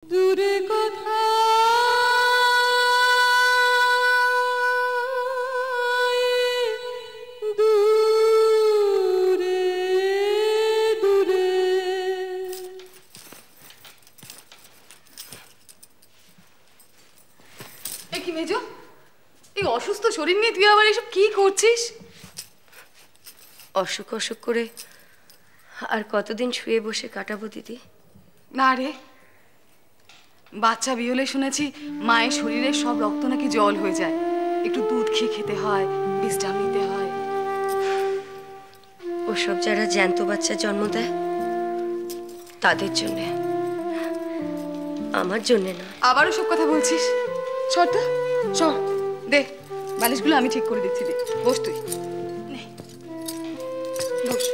দূরে কোথায় দূরে দূরে। কি মেজো, এই অসুস্থ শরীর নিয়ে তুই আবার এসব কি করছিস? অসুখ অসুখ করে আর কতদিন শুয়ে বসে কাটাবো দিদি? না রে, বাচ্চা বিহলে শুনেছি মায়ের শরীরের সব রক্ত নাকি জল হয়ে যায়, একটু দুধ খেতে হয়, বিশ্রাম নিতে হয়। ওসব যারা জ্যান্ত বাচ্চা জন্ম দেয় তাদের জন্যে, আমার জন্যে না। আবারও সব কথা বলছিস? সর তো, সর। দে বালিশগুলো আমি ঠিক করে দিচ্ছি। দে, বস তুই, বস।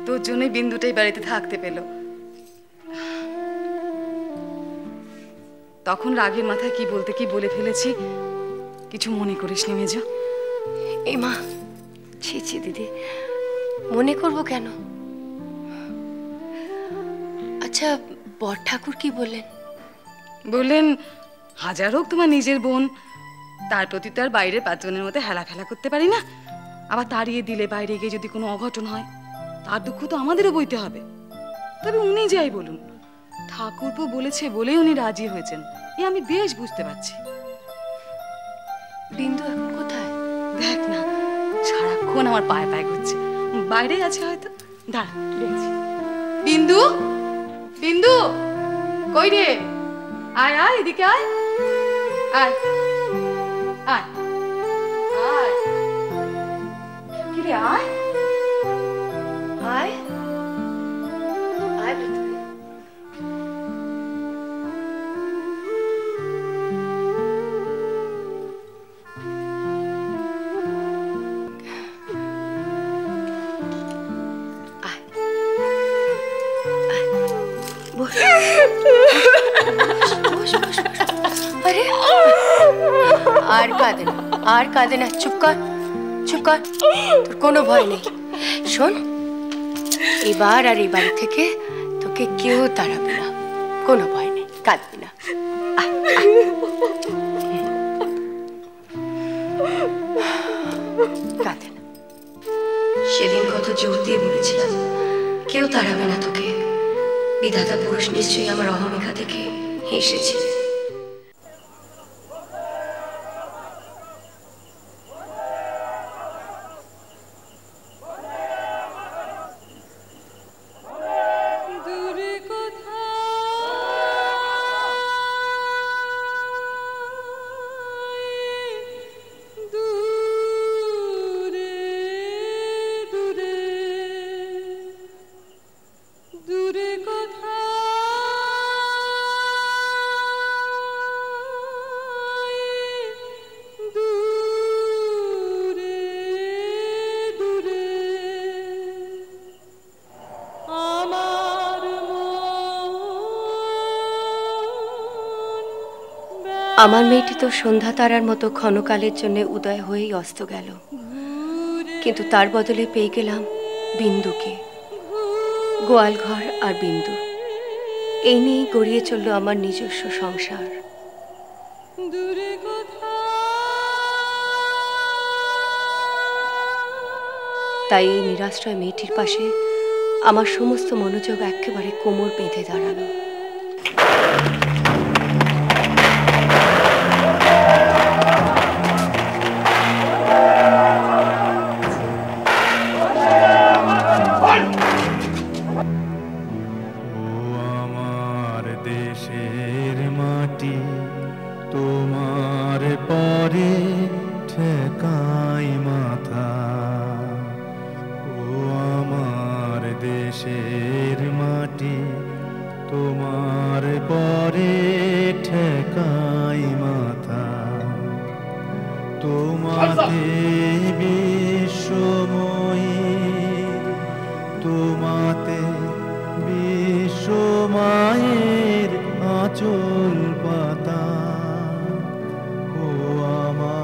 তোর জন্যই বিন্দুটাই বাড়িতে থাকতে পেল। তখন রাগের মাথায় কি বলতে কি বলে ফেলেছি, কিছু মনে করিস নি মেজো? এ মা, ছি ছি দিদি, মনে করব কেন? আচ্ছা, বর ঠাকুর কি বললেন? বললেন হাজার হোক তোমার নিজের বোন, তার প্রতি তো আর বাইরের পাঁচজনের মধ্যে হেলা ফেলা করতে পারি না। আবার তাড়িয়ে দিলে বাইরে গিয়ে যদি কোনো অঘটন হয়, তার দুঃখ তো আমাদেরও বইতে হবে। তবে উনি যাই বলুন, ঠাকুরপো বলেছে বলেই উনি রাজি হয়েছেন, এ আমি বেশ বুঝতে পারছি। বিন্দু এখন কোথায়? দেখ না, সারাক্ষণ আমার পায়ে পায়ে ঘুরছে, বাইরেই আছে হয়তো। দাঁড়া, দেখছি। বিন্দু, বিন্দু কই রে? আয় আয়, এদিকে আয়, আয় আয় আয়। কি রে, আয় আয় আয় ভিতরে। আরে আর কাঁদে না, আর কাঁদে না, চুপ কর, চুপ কর, তোর কোনো ভয় নেই। শোন, এবার আর এই বাড়ি থেকে তোকে কেউ তাড়াবে না, কোনো ভয় নেই, কাঁদবি না। কাঁদে না। সেদিন কত জোর দিয়ে বলেছিলাম কেউ তাড়াবে না তোকে, বিধাতা পুরুষ নিশ্চয়ই আমার অহমিকা থেকে হেসেছে। আমার মেয়েটি তো সন্ধ্যা তারার মতো ক্ষণকালের জন্য উদয় হয়েই অস্ত গেল, কিন্তু তার বদলে পেয়ে গেলাম বিন্দুকে। গোয়াল ঘর আর বিন্দু, এই নিয়েই গড়িয়ে চলল আমার নিজস্ব সংসার। তাই এই নিরাশ্রয় মেয়েটির পাশে আমার সমস্ত মনোযোগ একেবারে কোমর বেঁধে দাঁড়ালো। তোমার পরে ঠেকাই মাথা, ও আমার দেশের মাটি, তোমার পরে ঠেকাই মাথা। তোমাতে বিশ্বময়ীর, তোমাতে বিশ্বমায়ের আঁচল পাতা, ও আমার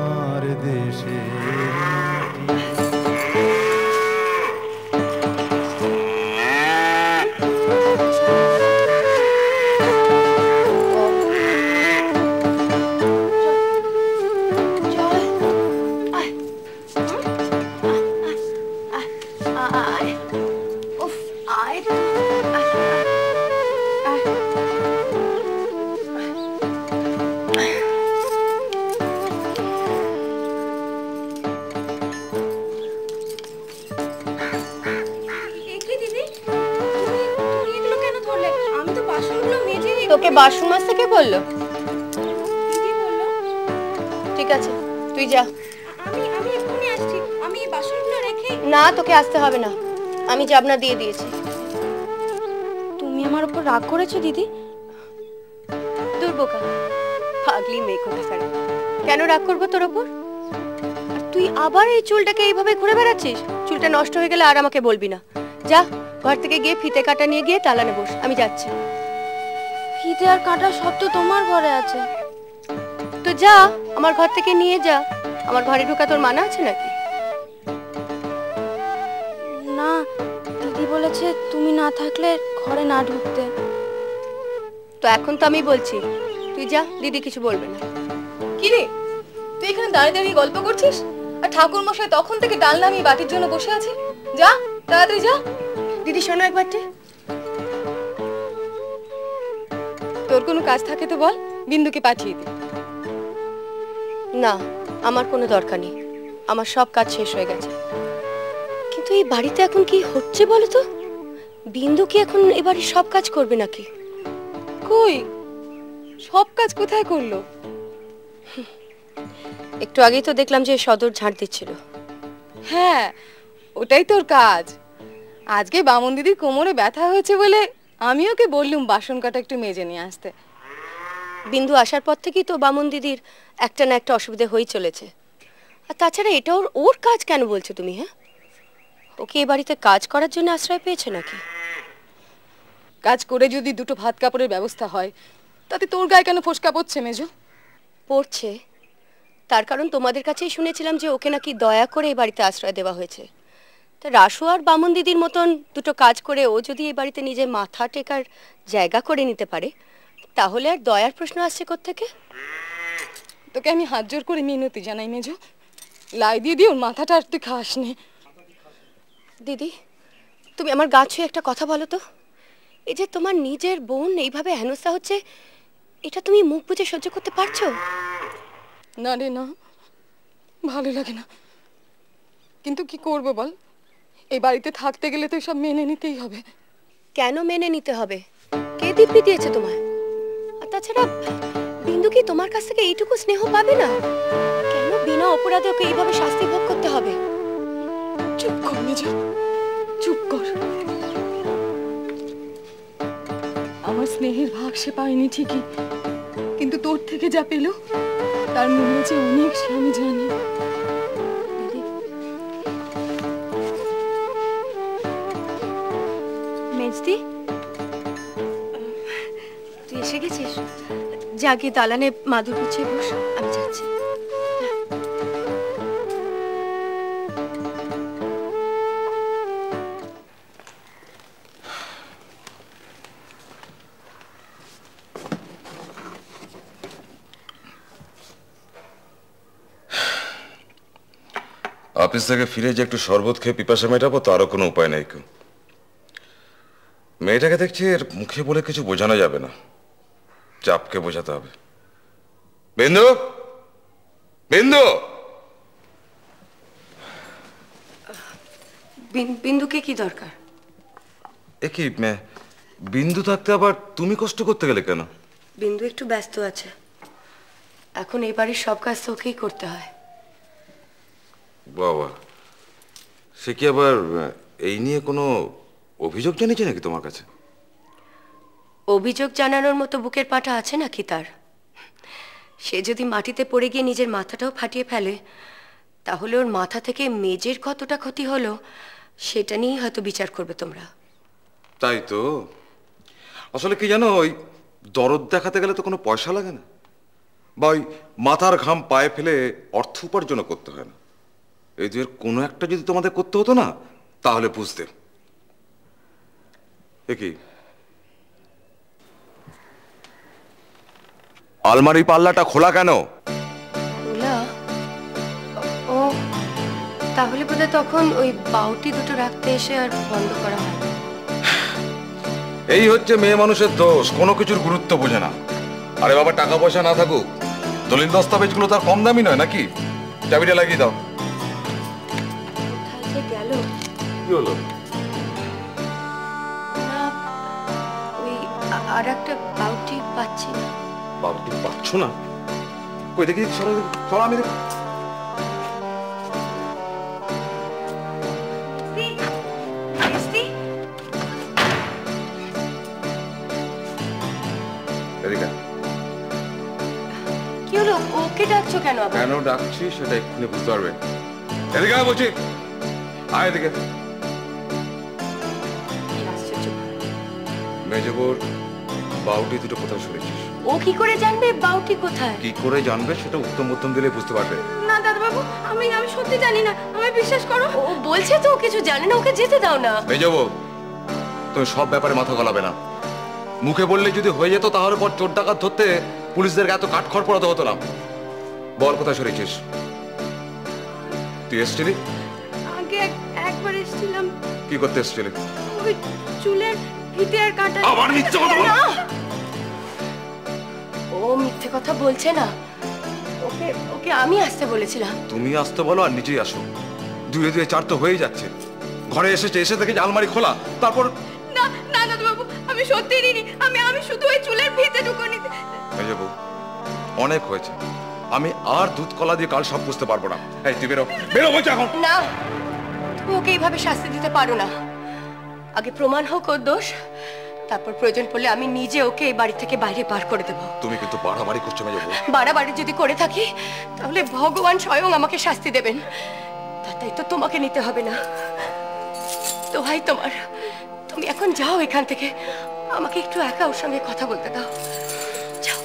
তোমাকে বাসন মাজতে কে বললো? ঠিক আছে, তুই যা। আমি এক্ষুনি আসছি। আমি এই বাসনগুলো রেখে। না, তোকে আসতে হবে না, আমি জাবনা দিয়ে দিয়েছি। তুমি আমার উপর রাগ করেছো দিদি? দুর্বোকা, পাগলি মেয়ে কোথাকার। কেন রাগ করবো তোর ওপর? আর তুই আবার এই চুলটাকে এইভাবে ঘুরে বেড়াচ্ছিস? চুলটা নষ্ট হয়ে গেলে আর আমাকে বলবি না। যা, ঘর থেকে গিয়ে ফিতে কাটা নিয়ে গিয়ে তালানে বস, আমি যাচ্ছি। ফিতে আর কাটা সব তো তোমার ঘরে আছে। তো যা, আমার ঘর থেকে নিয়ে যা। আমার ঘরে ঢোকা তোর মানা আছে নাকি? না, দিদি বলেছে তুমি না থাকলে ঘরে না ঢুকতে। তো এখন তো আমি বলছি, তুই যা, দিদি কিছু বলবে না। কি রে, তুই এখানে দাঁড়িয়ে দাঁড়িয়ে গল্প করছিস আর ঠাকুর মশাই তখন থেকে ডাল নামিয়ে বাটির জন্য বসে আছে? যা, তাড়াতাড়ি যা। দিদি শোনো একবারটি, তোর কোনো কাজ থাকে তো বল, বিন্দুকে পাঠিয়ে দে। না, আমার কোনো দরকার নেই, আমার সব কাজ শেষ হয়ে গেছে। কিন্তু এই বাড়িতে এখন কি হচ্ছে বলো তো? বিন্দু কি এখন এ বাড়ির সব কাজ করবে নাকি? কই, সব কাজ কোথায় করলো? একটু আগেই তো দেখলাম যে সদর ঝাড় দিচ্ছিল। হ্যাঁ, ওটাই তোর কাজ। আজকে বামন দিদির কোমরে ব্যথা হয়েছে বলে আমি ওকে বললুম বাসন কাটা একটু মেজে নিয়ে আসতে। বিন্দু আসার পর থেকেই তো বামন দিদির একটা না একটা অসুবিধা হয়ে চলেছে। আর তাছাড়া এটা ওর কাজ কেন বলছো তুমি? হ্যাঁ, ওকে এ বাড়িতে কাজ করার জন্য আশ্রয় পেয়েছে নাকি? কাজ করে যদি দুটো ভাত কাপড়ের ব্যবস্থা হয়, তাতে তোর গায়ে কেন ফোসকা পড়ছে মেজো? পড়ছে তার কারণ তোমাদের কাছেই শুনেছিলাম যে ওকে নাকি দয়া করে এই বাড়িতে আশ্রয় দেওয়া হয়েছে। তা রাসু আর বামন দিদির মতন দুটো কাজ করে ও যদি এই বাড়িতে নিজে মাথা টেকার জায়গা করে নিতে পারে, তাহলে আর দয়ার প্রশ্ন আসছে কোত্থেকে? তোকে আমি হাত জোর করে মিনতি জানাই মেজো, লাই দিয়ে দিয়ে ওর মাথাটা আর তুই খাস নে। দিদি, তুমি আমার গা ছুঁয়ে একটা কথা বলো তো। এই যে তোমার নিজের বোন এইভাবে হেনস্থা হচ্ছে, এটা তুমি মুখ বুজে সহ্য করতে পারছো? না রে না, ভালো লাগে না। কিন্তু কি করবো বল, এই বাড়িতে থাকতে গেলে তো সব মেনে নিতেই হবে। কেন মেনে নিতে হবে? কে দিব্যি দিয়েছে তোমায়? আর তাছাড়া বিন্দু কি তোমার কাছ থেকে এইটুকু স্নেহ পাবে না? কেন বিনা অপরাধে ওকে এইভাবে শাস্তি ভোগ করতে হবে? চুপ কর নিজে, চুপ কর। আমার স্নেহের ভাগ সে পায়নি ঠিকই, কিন্তু তোর থেকে যা পেল তার মূল্য যে অনেক, সে আমি জানি। মেজদি, তুই এসে গেছিস? যা গিয়ে দালানে মাদুর গুছিয়ে বস, আমি যাচ্ছি। অফিস থেকে ফিরে যে একটু শরবত খেয়ে পিপাসা মেটাবো, তারও কোনো উপায় নেই। মেয়েটাকে দেখছি এর মুখে বলে কিছু বোঝানো যাবে না, চাপকে বোঝাতে হবে। বিন্দু, বিন্দু। বিন্দুকে কি দরকার? এ কি, বিন্দু থাকতে আবার তুমি কষ্ট করতে গেলে কেন? বিন্দু একটু ব্যস্ত আছে, এখন এই বাড়ির সব কাজ তো ওকেই করতে হয়। বাবা, সে কি আবার এই নিয়ে কোনো অভিযোগ জানিয়েছে নাকি তোমার কাছে? অভিযোগ জানানোর মতো বুকের পাটা আছে নাকি তার? সে যদি মাটিতে পড়ে গিয়ে নিজের মাথাটাও ফাটিয়ে ফেলে, তাহলে ওর মাথা থেকে মেজের কতটা ক্ষতি হলো সেটা নিয়েই হয়তো বিচার করবে তোমরা। তাই তো। আসলে কি জানো, ওই দরদ দেখাতে গেলে তো কোনো পয়সা লাগে না, বা ওই মাথার ঘাম পায়ে ফেলে অর্থ উপার্জন করতে হয় না। এই দুয়ের কোনো একটা যদি তোমাদের করতে হতো না, তাহলে বুঝতে। এ কি, আলমারি পাল্লাটা খোলা কেন? খোলা? ও, তাহলে বোধহয় তখন ওই বাউটি দুটো রাখতে এসে আর বন্ধ করা হয়। এই হচ্ছে মেয়ে মানুষের দোষ, কোনো কিছুর গুরুত্ব বোঝে না। আরে বাবা, টাকা পয়সা না থাকুক, দলিল দস্তাবেজগুলো তার কম দামি নয় নাকি? চাবিটা লাগিয়ে দাও। কোথায় যে গেল? কি হলো? না, ওই আর একটা বাউটি পাচ্ছি না। বাবুটি পাচ্ছ না? কই দেখি, চলো আমি দেখি। এদিকে। কি হলো, ওকে ডাকছো কেন আবার? কেন ডাকছি সেটা এক্ষুনি বুঝতে পারবে। এদিকে আয় বলছি, আয় এদিকে। কি আশ্চর্য! মেজবোর বাউটি দুটো কোথায় সরেছিস? ও কি করে জানবে বাউটি কোথায়? কি করে জানবে সেটা উত্তম উত্তম দিলে বুঝতে পারবে। না দাদাবাবু, আমি সত্যি জানি না, আমায় বিশ্বাস করো। ও বলছে তো ও কিছু জানে না, ওকে যেতে দাও না। মেজবো, তুমি সব ব্যাপারে মাথা গলাবে না। মুখে বললে যদি হয়ে যেত তাহলে পর চোর ডাকাত ধরতে পুলিশদেরকে এত কাঠখড় পড়াতে হতো না। বল কোথায় সরেছিস? তুই এসছিলি? আগে একবার এসেছিলাম। কি করতে এসছিলি? ওই চুলের ফিতে আর কাটা। আবার মিথ্যে কথা বল। ও মিথ্যে কথা বলছে না। ওকে ওকে আমি আসতে বলেছিলাম। তুমি আসতে বলো আর নিজেই আসো। দুয়ে দুয়ে চার তো হয়ে যাচ্ছে। ঘরে এসেছে, এসে দেখে আলমারি খোলা, তারপর না না দাদাবাবু, আমি সত্যি নিনি। আমি শুধু ওই চুলের ফিতেটুকু নিতে। মেজবো, অনেক হয়েছে। আমি আর দুধ কলা দিয়ে কাল সব বুঝতে পারবো না। এই তুই বেরো, বেরো বলছি এখন। না, তুমি ওকে এইভাবে শাস্তি দিতে পারো না। আগে প্রমাণ হোক ওর দোষ, তারপর প্রয়োজন পড়লে আমি নিজে ওকে এই বাড়ি থেকে বাইরে বার করে দেবো। তুমি কিন্তু বাড়াবাড়ি করছো মেজবো। বাড়াবাড়ি যদি করে থাকি তাহলে ভগবান স্বয়ং আমাকে শাস্তি দেবেন। তাই তো তোমাকে নিতে হবে না। তো ভাই তোমার, তুমি এখন যাও এখান থেকে। আমাকে একটু একা ওর সঙ্গে কথা বলতে দাও। যাও।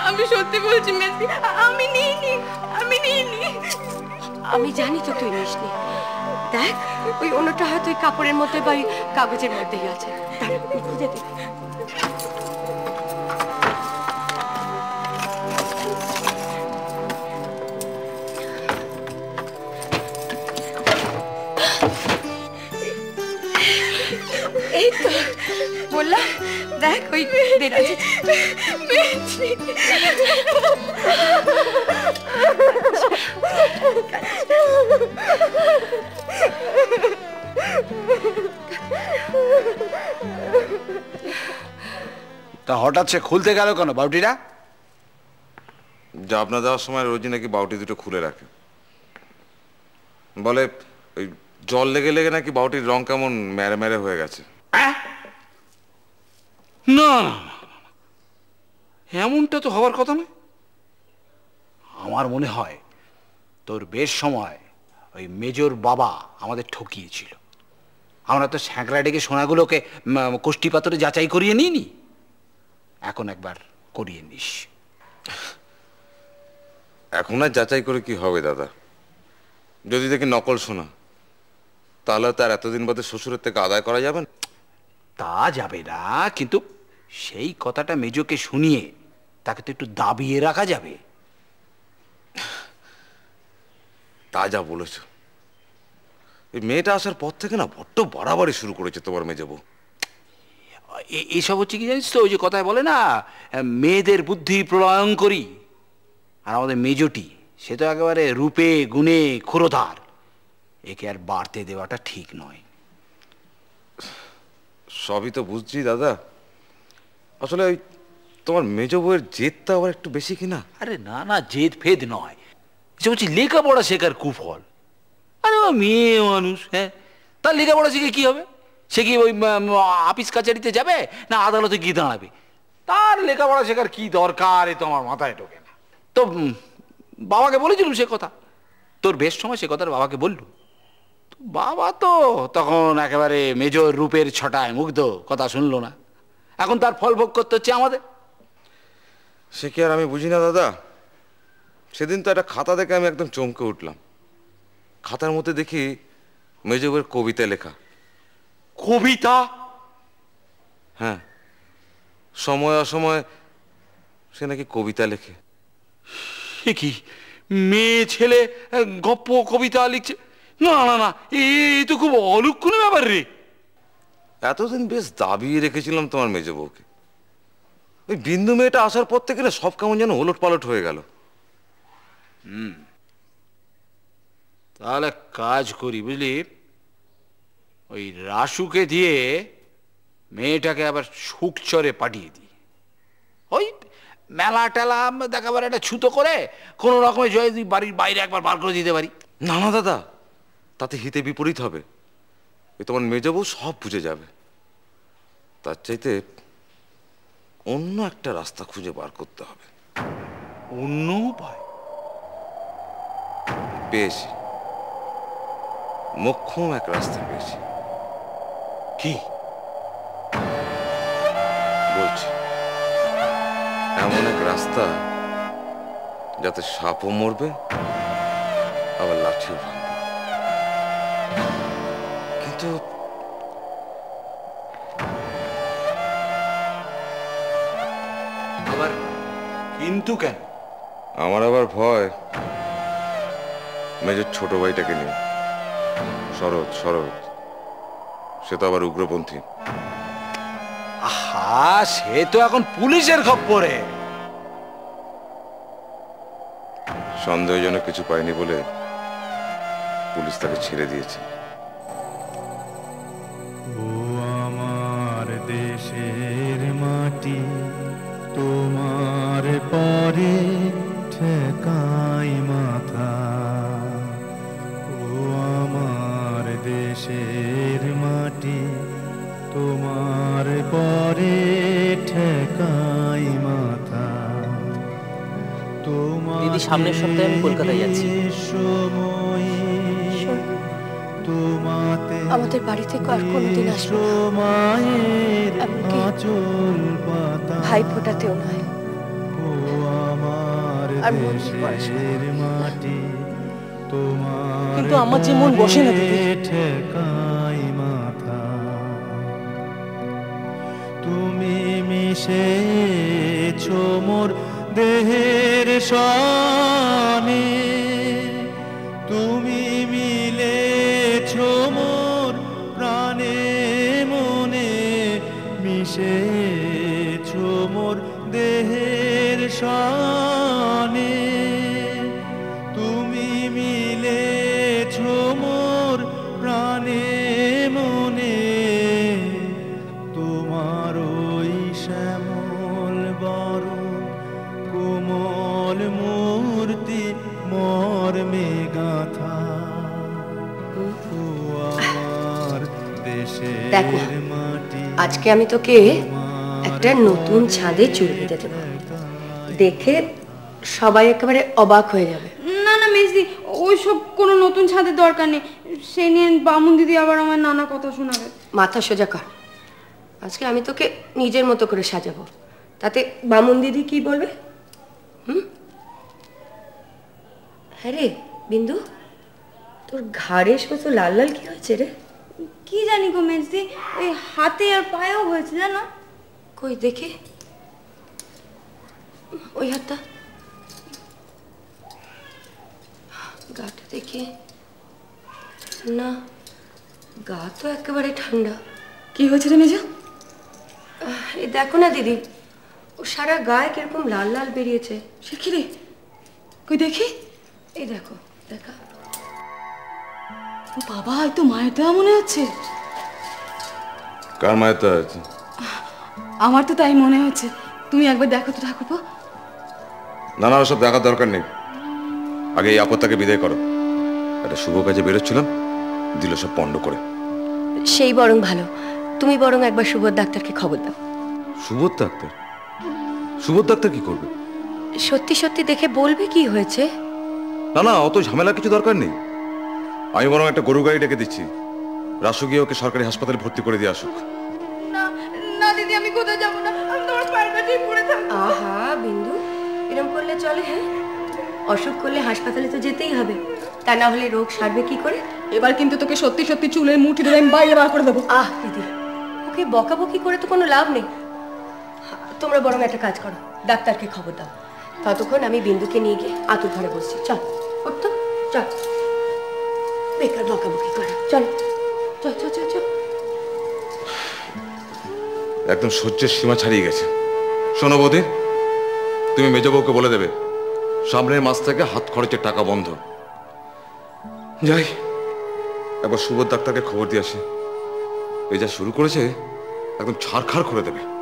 আমি সত্যি বলছি মেসি, আমি নিইনি। আমি জানি তো তুই নিসনি। দেখ, ওই অন্যটা হয়তো ওই কাপড়ের মধ্যে বা কাগজের মধ্যেই আছে। দাঁড়া, খুঁজে দেখ। এই তো বললাম, দেখ ওই দেরাজে। তা হঠাৎ সে খুলতে গেল কেন বাউটিটা? জাবনা দেওয়ার সময় রোজই নাকি বাউটি দুটো খুলে রাখে। বলে ওই জল লেগে লেগে নাকি বাউটির রং কেমন মেরে মেরে হয়ে গেছে। না, এমনটা তো হওয়ার কথা নয়। আমার মনে হয় তোর বেশ সময় ওই মেজর বাবা আমাদের ঠকিয়েছিল। আমরা তো স্যাঁকড়া ডেকে সোনাগুলোকে কোষ্টি পাথরে যাচাই করিয়ে নিইনি। এখন একবার করিয়ে নিস। এখন আর যাচাই করে কি হবে দাদা? যদি দেখি নকল সোনা, তাহলে তার এতদিন বাদে শ্বশুরের থেকে আদায় করা যাবে না? তা যাবে না, কিন্তু সেই কথাটা মেজোকে শুনিয়ে তাকে তো একটু দাবিয়ে রাখা যাবে। তা যা বলেছ। এই মেয়েটা আসার পর থেকে না বড্ড বাড়াবাড়ি শুরু করেছে তোমার মেজবু। এইসব হচ্ছে কি জানিস তো, ওই যে কথায় বলে না, মেয়েদের বুদ্ধি প্রলয়ঙ্করী। আর আমাদের মেজটি সে তো একেবারে রূপে গুণে ক্ষুরধার। একে আর বাড়তে দেওয়াটা ঠিক নয়। সবই তো বুঝছি দাদা, আসলে ওই তোমার মেজ বউয়ের জেদটা আবার একটু বেশি কিনা। আরে না না, জেদ ফেদ নয়, সে বলছি লেখাপড়া শেখার কুফল। আরে ও মেয়ে মানুষ, হ্যাঁ, তার লেখাপড়া শিখে কি হবে? সে কি ওই আপিস কাছারিতে যাবে না আদালতে গিয়ে দাঁড়াবে? তার লেখাপড়া শেখার কি দরকার, এ তো আমার মাথায় ঢোকে না। তো বাবাকে বলেছিলাম সে কথা, তোর বেশ সময় সে কথার বাবাকে বললুম। বাবা তো তখন একেবারে মেজর রূপের ছটায় মুগ্ধ, কথা শুনলো না। এখন তার ফল ভোগ করতে হচ্ছে আমাদের। সে কি আর আমি বুঝি না দাদা? সেদিন তো একটা খাতা দেখে আমি একদম চমকে উঠলাম। খাতার মধ্যে দেখি মেজ বউয়ের কবিতা লেখা। কবিতা? হ্যাঁ, সময় অসময় সে নাকি কবিতা লেখে। সে কি, মেয়ে ছেলে গপ্প কবিতা লিখছে? না না না, এই তো খুব অলক্ষণীয় ব্যাপার রে। এতদিন বেশ দাবিয়ে রেখেছিলাম তোমার মেজ বউকে। ওই বিন্দু মেয়েটা আসার পর থেকে না সব কেমন যেন ওলট পালট হয়ে গেল। তাহলে কাজ করি, বুঝলি, ওই রাসুকে দিয়ে মেয়েটাকে আবার সুখচরে পাঠিয়ে দিই। ওই মেলা টেলা দেখাবার একটা ছুতো করে কোনো রকমের যদি বাড়ির বাইরে একবার বার করে দিতে পারি। না না দাদা, তাতে হিতে বিপরীত হবে। এ তোমার মেজবউ সব বুঝে যাবে। তার চাইতে অন্য একটা রাস্তা খুঁজে বার করতে হবে। অন্য উপায় পেয়েছি, মোক্ষম এক রাস্তা পেয়েছি। কি বলছি, এমন এক রাস্তা যাতে সাপও মরবে আবার লাঠিও ভাঙবে। কিন্তু আবার কিন্তু কেন? আমার আবার ভয় মেজর ছোট ভাইটাকে নিয়ে। শরৎ শরৎ, সে তো আবার উগ্রপন্থী। আহা, সে তো এখন পুলিশের খপ্পরে। সন্দেহজনক কিছু পায়নি বলে পুলিশ তাকে ছেড়ে দিয়েছে। ও আমার দেশের মাটি, তোমার পরে ঠেকাই মাথা। ও আমার দেশের মাটি, তোমার পরে ঠেকাই মাথা। দিদি, সামনের সপ্তাহে আমি কলকাতায় যাচ্ছি। আমাদের বাড়ি থেকে আর কোনোদিন আসবো না, এমনকি ভাই ফোটাতেও নয়। আর মন দিয়ে পড়াশোনা করবো। কিন্তু আমার যে মন বসে না দিদি। তুমি মিশেছো মোর দেহের সনে, তুমি মিলেছো মোর প্রাণে মনে, মিশেছো মোর দেহের সনে, তুমি মিলেছো মোর প্রাণে মনে। তোমার ওই শ্যামল বরণ কোমল মূর্তি মর্মে গাথা। আমার দেখো, দেশের মাটি, আজকে আমি তোকে একটা নতুন ছাদে চুল বেঁধে দেবো। দেখে সবাই একেবারে অবাক হয়ে যাবে। না না মেজদি, ওইসব কোনো নতুন ছাদের দরকার নেই। সে নিয়ে বামুন দিদি আবার আমার নানা কথা শোনাবে। মাথা সোজা কর, আজকে আমি তোকে নিজের মতো করে সাজাবো, তাতে বামুন দিদি কি বলবে? হ্যাঁ রে বিন্দু, তোর ঘাড়ে শুধু লাল লাল কি হয়েছে রে? কি জানি গো মেজদি, ওই হাতে আর পায়েও হয়েছে জানো। কই দেখি ওই হাতটা, গাটা দেখি। না, গা তো একেবারে ঠান্ডা। কি হয়েছে রে মেজো? এই দেখো না দিদি, ও সারা গায়ে কিরকম লাল লাল বেরিয়েছে। সে কি রে? কই দেখি। এই দেখো, দেখা। ও বাবা, এই তো মায়ের দেওয়া মনে হচ্ছে। কার মায়ের তো আছে? আমার তো তাই মনে হচ্ছে। তুমি একবার দেখো তো ঠাকুরপো। না না, ওসব দেখার দরকার নেই। আগে এই আপদটাকে বিদায় করো। একটা শুভ কাজে বেরোচ্ছিলাম, দিল সব পণ্ড করে। সেই বরং ভালো, তুমি বরং একবার সুবোধ ডাক্তারকে খবর দাও। সুবোধ ডাক্তার? সুবোধ ডাক্তার কি করবে? সত্যি সত্যি দেখে বলবে কি হয়েছে। না না, অত ঝামেলা কিছু দরকার নেই। আমি বরং একটা গরু গাড়ি ডেকে দিচ্ছি, রাসু গিয়ে ওকে সরকারি হাসপাতালে ভর্তি করে দিয়ে আসুক। না না দিদি, আমি কোথাও যাবো না, আমি তোমার পায়ের কাছেই পড়ে থাকবো। আহা বিন্দু, এরকম করলে চলে? হ্যাঁ, অসুখ করলে হাসপাতালে তো যেতেই হবে, তা না হলে রোগ সারবে কি করে? এবার কিন্তু তোকে সত্যি সত্যি চুলের মুঠি ধরে আমি বাইরে বার করে দেবো। আহ দিদি, ওকে বকাবকি করে তো কোনো লাভ নেই। তোমরা বরং একটা কাজ করো, ডাক্তারকে খবর দাও। ততক্ষণ আমি বিন্দুকে নিয়ে গিয়ে আতুর ঘরে বসছি। চল উঠতো, চল, বেকার বকাবকি করা। চল চল চল চল চল। একদম সহ্যের সীমা ছাড়িয়ে গেছে। শোনো বৌদি, তুমি মেজবউকে বলে দেবে সামনের মাস থেকে হাত খরচের টাকা বন্ধ। যাই, একবার সুবোধ ডাক্তারকে খবর দিয়ে আসি। এই যা শুরু করেছে একদম ছাড়খাড় করে দেবে।